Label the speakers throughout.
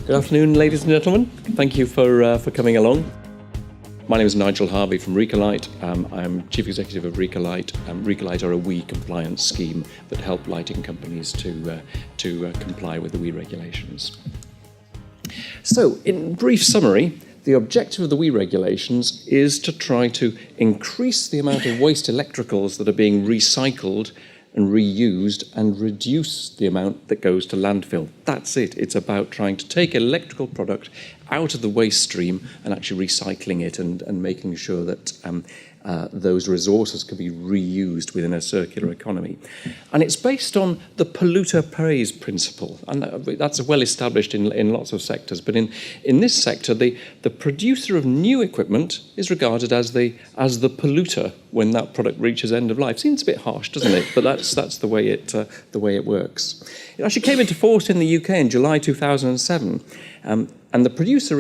Speaker 1: Good afternoon, ladies and gentlemen. Thank you for coming along. My name is Nigel Harvey from Recolight. I'm Chief Executive of Recolight. Recolight are a WEEE compliance scheme that help lighting companies to comply with the WEEE regulations. So, in brief summary, the objective of the WEEE regulations is to try to increase the amount of waste electricals that are being recycled and reused and reduce the amount that goes to landfill. That's it. It's about trying to take electrical product out of the waste stream and actually recycling it and making sure that those resources can be reused within a circular economy. And it's based on the polluter pays principle. And that's well established in lots of sectors. But in this sector, the producer of new equipment is regarded as the polluter when that product reaches end of life. Seems a bit harsh, doesn't it? But that's the way it works. It actually came into force in the UK in July 2007. And the producer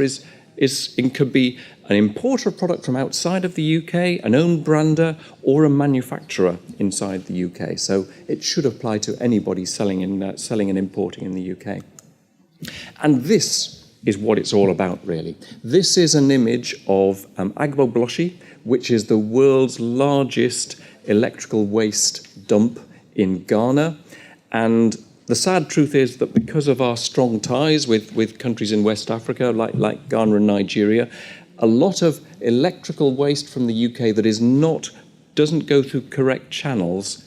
Speaker 1: could be an importer of product from outside of the UK, an own brander, or a manufacturer inside the UK. So it should apply to anybody selling and importing in the UK. And this is what it's all about, really. This is an image of Agbogbloshie, which is the world's largest electrical waste dump in Ghana. And the sad truth is that because of our strong ties with countries in West Africa, like Ghana and Nigeria, a lot of electrical waste from the UK that doesn't go through correct channels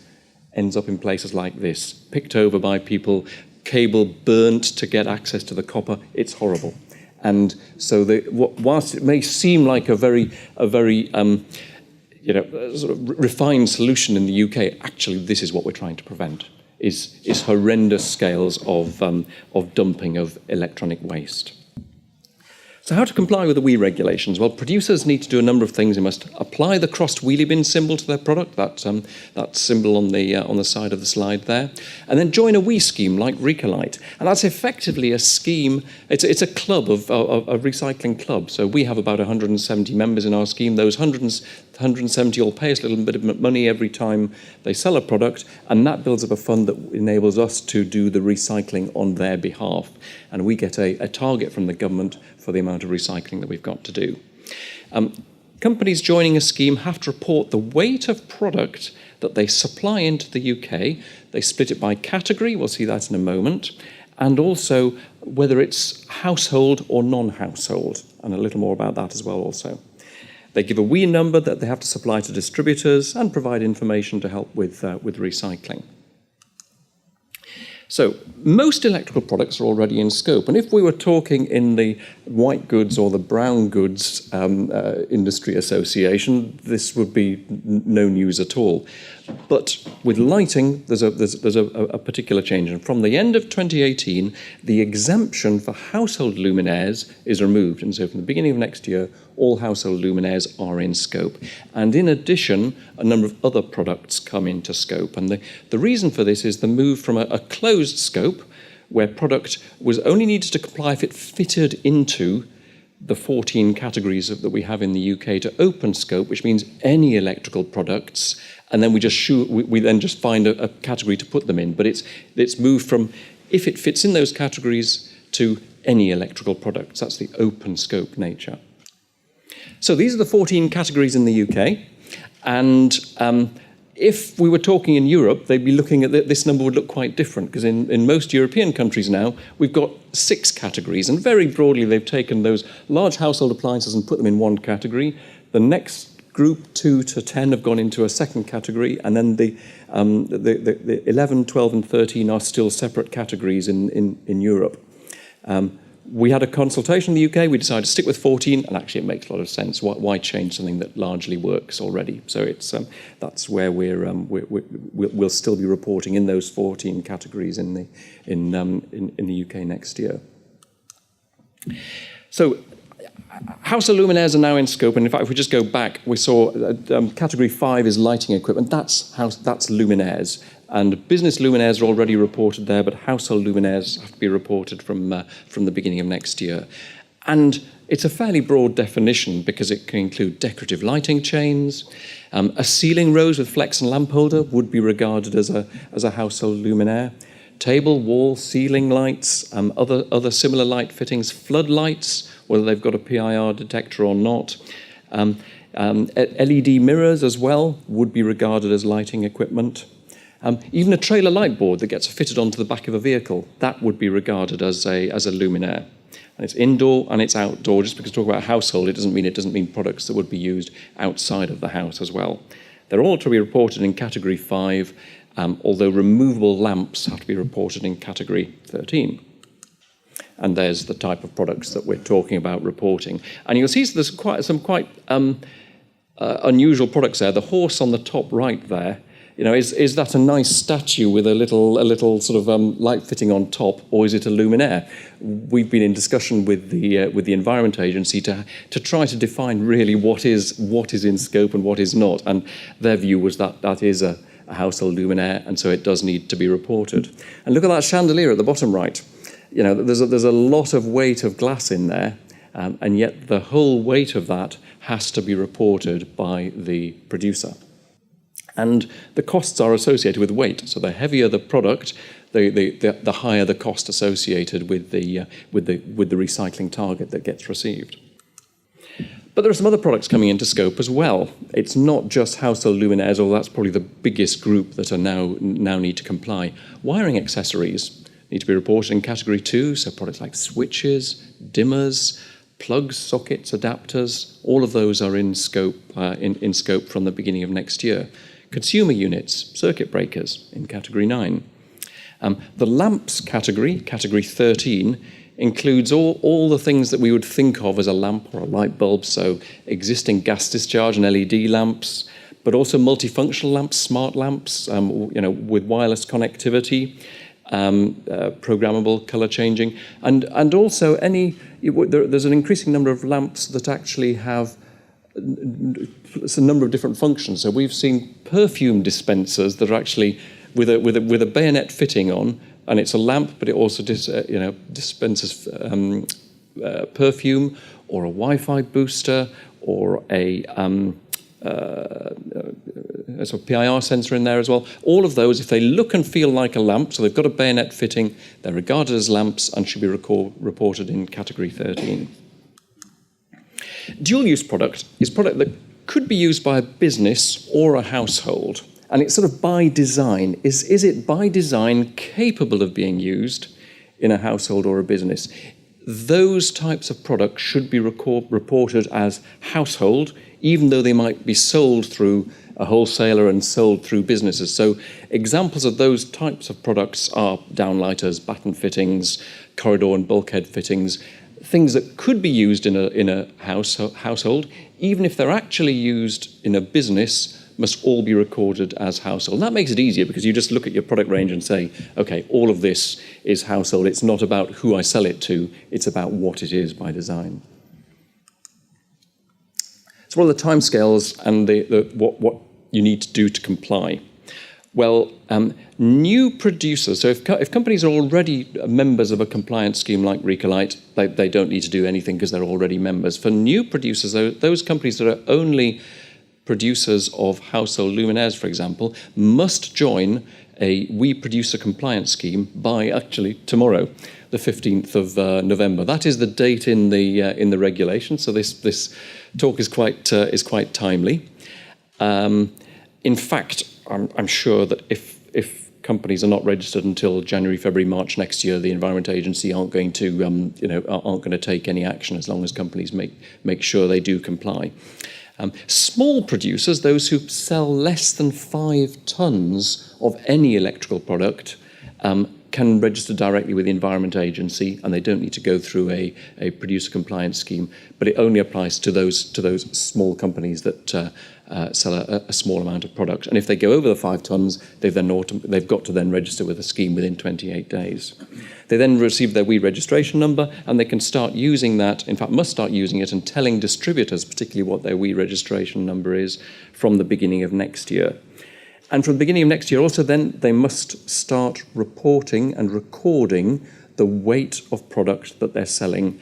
Speaker 1: ends up in places like this, picked over by people, cable burnt to get access to the copper. It's horrible. And so whilst it may seem like a very sort of refined solution in the UK, actually this is what we're trying to prevent. Is horrendous scales of dumping of electronic waste. So how to comply with the WEEE regulations? Well, producers need to do a number of things. They must apply the crossed wheelie bin symbol to their product, that symbol on the side of the slide there, and then join a WEEE scheme like Recolight. And that's effectively a scheme. It's a club of a recycling club. So we have about 170 members in our scheme. Those 170 all pay us a little bit of money every time they sell a product, and that builds up a fund that enables us to do the recycling on their behalf. And we get a target from the government for the amount of recycling that we've got to do. Companies joining a scheme have to report the weight of product that they supply into the UK. They split it by category, we'll see that in a moment, and also whether it's household or non-household, and a little more about that as well also. They give a WEEE number that they have to supply to distributors and provide information to help with recycling. So most electrical products are already in scope, and if we were talking in the white goods or the brown goods industry association, this would be no news at all. But with lighting, there's a particular change, and from the end of 2018, the exemption for household luminaires is removed, and so from the beginning of next year, all household luminaires are in scope. And in addition, a number of other products come into scope. And the reason for this is the move from a closed scope, where product was only needed to comply if it fitted into the 14 categories that we have in the UK, to open scope, which means any electrical products, and then we then just find a category to put them in. But it's moved from if it fits in those categories to any electrical products. That's the open scope nature. So these are the 14 categories in the UK, and if we were talking in Europe, they'd be looking at this number would look quite different, because in most European countries now, we've got 6 categories, and very broadly they've taken those large household appliances and put them in one category. The next group, 2 to 10, have gone into a second category, and then the 11, 12 and 13 are still separate categories in Europe. We had a consultation in the UK. We decided to stick with 14, and actually it makes a lot of sense. Why change something that largely works already? So that's where we'll still be reporting in those 14 categories in the UK next year. So household luminaires are now in scope, and in fact, if we just go back, we saw category 5 is lighting equipment. That's luminaires. And business luminaires are already reported there, but household luminaires have to be reported from the beginning of next year. And it's a fairly broad definition because it can include decorative lighting chains. A ceiling rose with flex and lamp holder would be regarded as a household luminaire. table, wall, ceiling lights, other similar light fittings, floodlights, whether they've got a PIR detector or not. LED mirrors as well would be regarded as lighting equipment. Even a trailer light board that gets fitted onto the back of a vehicle, that would be regarded as a luminaire. And it's indoor and it's outdoor. Just because we talk about household, it doesn't mean products that would be used outside of the house as well. They're all to be reported in Category 5, although removable lamps have to be reported in Category 13. And there's the type of products that we're talking about reporting. And you'll see there's some quite unusual products there. The horse on the top right there, is that a nice statue with a little sort of light fitting on top, or is it a luminaire? We've been in discussion with the Environment Agency to try to define really what is in scope and what is not, and their view was that is a household luminaire, and so it does need to be reported. And look at that chandelier at the bottom right. There's a lot of weight of glass in there, and yet the whole weight of that has to be reported by the producer. And the costs are associated with weight. So the heavier the product, the higher the cost associated with the recycling target that gets received. But there are some other products coming into scope as well. It's not just household luminaires, although that's probably the biggest group that are now need to comply. Wiring accessories need to be reported in Category 2, so products like switches, dimmers, plugs, sockets, adapters, all of those are in scope from the beginning of next year. Consumer units, circuit breakers in Category 9. The lamps category, Category 13, includes all the things that we would think of as a lamp or a light bulb, so existing gas discharge and LED lamps, but also multifunctional lamps, smart lamps, with wireless connectivity, programmable color changing, and also there's an increasing number of lamps that actually have a number of different functions. So we've seen perfume dispensers that are actually with a bayonet fitting on, and it's a lamp, but it also dispenses perfume, or a Wi-Fi booster, or a PIR sensor in there as well. All of those, if they look and feel like a lamp, so they've got a bayonet fitting, they're regarded as lamps and should be reported in Category 13. Dual-use product is product that could be used by a business or a household, and it's sort of by design. Is it by design capable of being used in a household or a business? Those types of products should be reported as household, even though they might be sold through a wholesaler and sold through businesses. So examples of those types of products are downlighters, batten fittings, corridor and bulkhead fittings, things that could be used in a household, even if they're actually used in a business, must all be recorded as household. And that makes it easier because you just look at your product range and say, okay, all of this is household. It's not about who I sell it to, it's about what it is by design. So what are the timescales and what you need to do to comply? Well, new producers, so if companies are already members of a compliance scheme like Recolight, they don't need to do anything because they're already members. For new producers, those companies that are only producers of household luminaires, for example, must join a WEEE Producer Compliance Scheme by actually tomorrow, the 15th of November. That is the date in the regulation, so this talk is quite timely. In fact, I'm sure that if companies are not registered until January, February, March next year, the Environment Agency aren't going to take any action as long as companies make sure they do comply. Small producers, those who sell less than 5 tons of any electrical product, can register directly with the Environment Agency, and they don't need to go through a producer compliance scheme. But it only applies to those small companies that sell a small amount of product. And if they go over the 5 tons, they've got to then register with a scheme within 28 days. They then receive their WEEE registration number, and they can start using that. In fact, must start using it and telling distributors, particularly what their WEEE registration number is, from the beginning of next year. And from the beginning of next year also then, they must start reporting and recording the weight of product that they're selling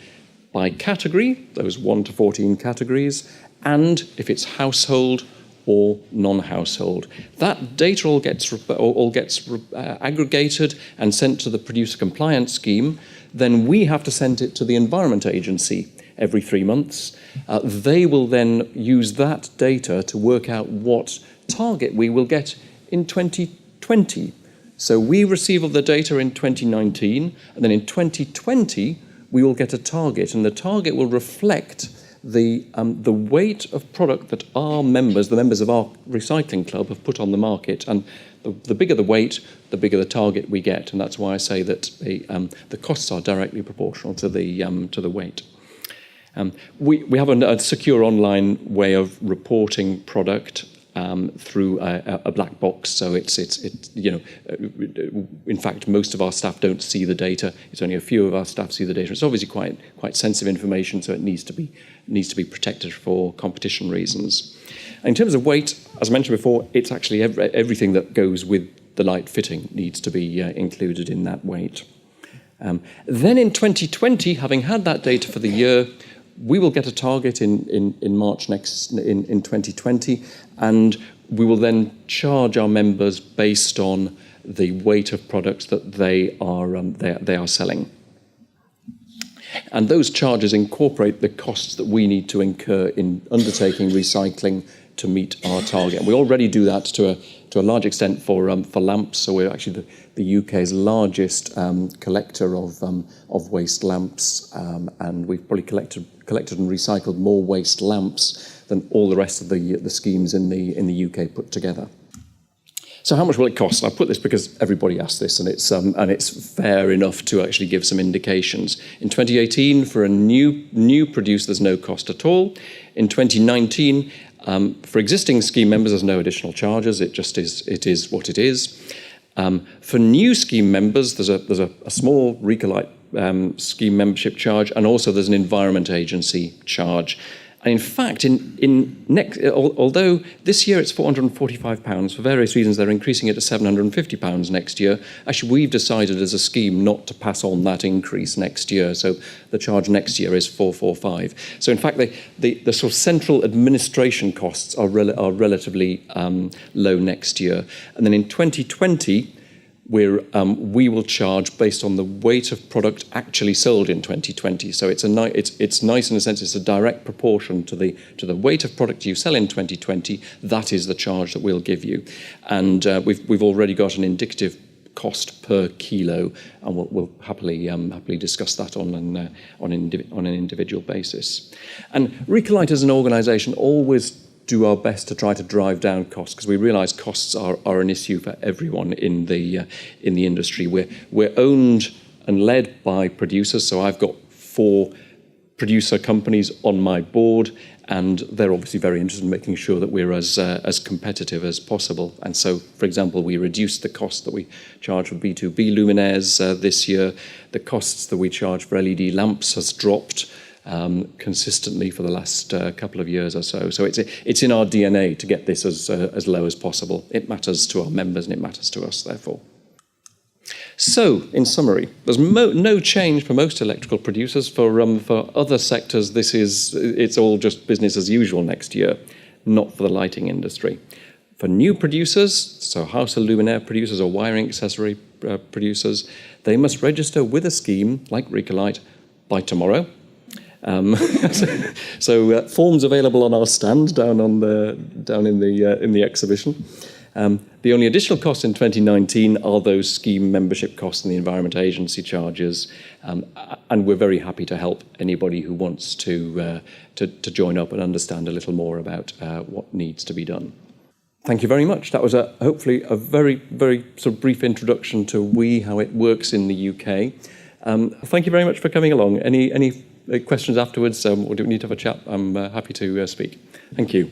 Speaker 1: by category, those 1 to 14 categories, and if it's household or non-household. That data all gets aggregated and sent to the producer compliance scheme. Then we have to send it to the Environment Agency every 3 months. They will then use that data to work out what target we will get in 2020. So we receive all the data in 2019, and then in 2020 we will get a target, and the target will reflect the weight of product that our members, the members of our recycling club, have put on the market. And the bigger the weight, the bigger the target we get, and that's why I say that the costs are directly proportional to the weight. We have a secure online way of reporting product through a black box, so it's in fact most of our staff don't see the data. It's only a few of our staff see the data. It's obviously quite sensitive information, so it needs to be protected for competition reasons. In terms of weight, as I mentioned before, it's actually everything that goes with the light fitting needs to be included in that weight. Then in 2020, having had that data for the year, we will get a target in March in 2020, and we will then charge our members based on the weight of products that they are selling. And those charges incorporate the costs that we need to incur in undertaking recycling to meet our target. And we already do that to a large extent for lamps. So we're actually the UK's largest collector of waste lamps, and we've probably collected and recycled more waste lamps than all the rest of the schemes in the UK put together. So how much will it cost? I put this because everybody asked this, and it's fair enough to actually give some indications. In 2018, for a new producer, there's no cost at all. In 2019, for existing scheme members, there's no additional charges. It just is. It is what it is. For new scheme members, there's a small Recolight scheme membership charge, and also there's an Environment Agency charge. And in fact, although this year it's £445, for various reasons they're increasing it to £750 next year. Actually, we've decided as a scheme not to pass on that increase next year, so the charge next year is £445. So in fact, the sort of central administration costs are relatively low next year. And then in 2020, we will charge based on the weight of product actually sold in 2020. So it's nice in a sense. It's a direct proportion to the weight of product you sell in 2020. That is the charge that we'll give you, and we've already got an indicative cost per kilo, and we'll happily discuss that on an individual basis. And Recolight as an organisation always do our best to try to drive down costs, because we realise costs are an issue for everyone in the industry. We're owned and led by producers, so I've got 4 producer companies on my board, and they're obviously very interested in making sure that we're as competitive as possible. And so, for example, we reduced the cost that we charge for B2B luminaires this year. The costs that we charge for LED lamps has dropped consistently for the last couple of years or so. So it's in our DNA to get this as low as possible. It matters to our members, and it matters to us, therefore. So, in summary, there's no change for most electrical producers. For other sectors, it's all just business as usual next year, not for the lighting industry. For new producers, so household luminaire producers or wiring accessory producers, they must register with a scheme like Recolight by tomorrow. So forms available on our stand down in the exhibition. The only additional costs in 2019 are those scheme membership costs and the Environment Agency charges, and we're very happy to help anybody who wants to join up and understand a little more about what needs to be done. Thank you very much. That was hopefully a very, very sort of brief introduction to WEEE, how it works in the UK. Thank you very much for coming along. Any questions afterwards, or do we need to have a chat? I'm happy to speak. Thank you.